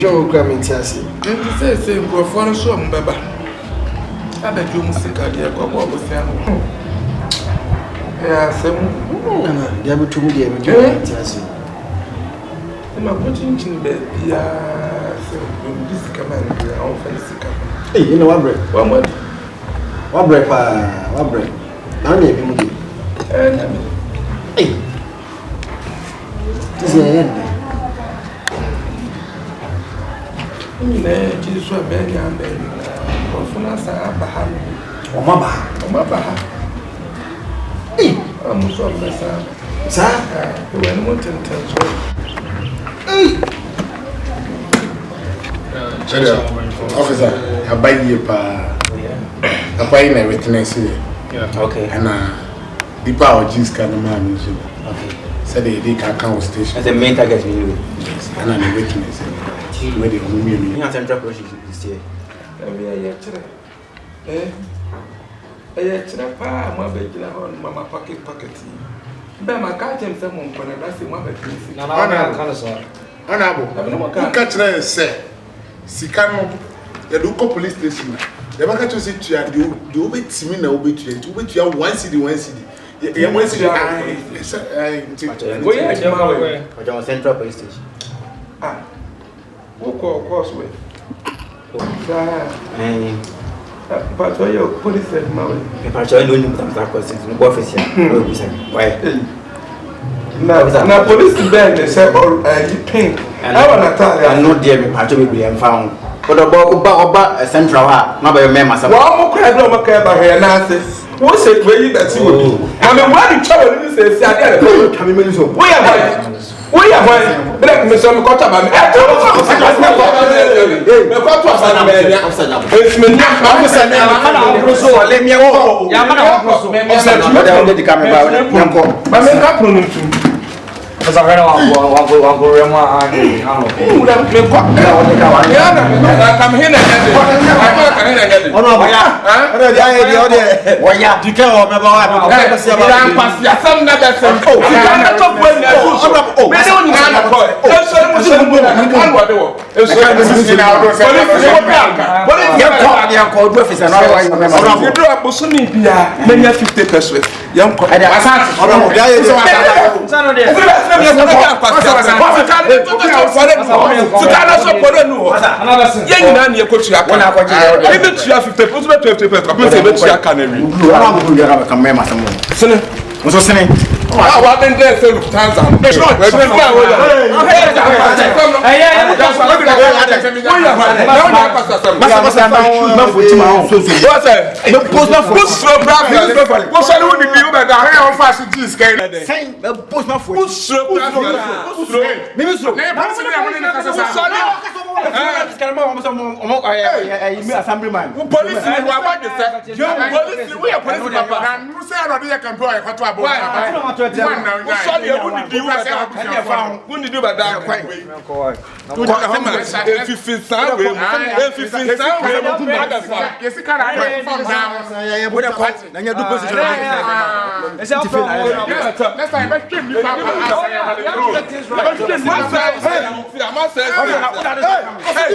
Joe Gramentiasi. Say, go for a show, Baba. I bet you must take a dear couple of them. Yes, they have to be able to Gramentiasi. I'm putting in bed. Yes, this command, our fancy command. Hey, you know what break? What break? What break? Now, maybe. Hey, this is the end. Jesus, I'm very young. Often as I have a hand. Oh, Mama. Hey, I'm so blessed. Sir, when you want to tell Officer, I buy you I buy everything I see. okay. And the power jeans can man. Okay. Said they can count station. As the main target, we knew. And I'm witness. Where they only me. You have central approach this year. Mama pocket. But my cat and someone can address him. Honorable, who catch them say, Sikano, the local police station. The market to sit to you, do wait to me now, wait to you, one city. Yeah, one city. I central police station. Who call Crossway? But your police said, Mama. If I join you, I'm office here. Why? Now, police bag, they say, or pink. I want to tell you, I'm not there. I told me I'm found. But about a central, not by a member. One more crab, no more crab, here, Nancy. What's it where you that you? I mean, why the trouble is, I got a coming minutes. We are one. Let me some cut up. It's Because I don't want to Hey,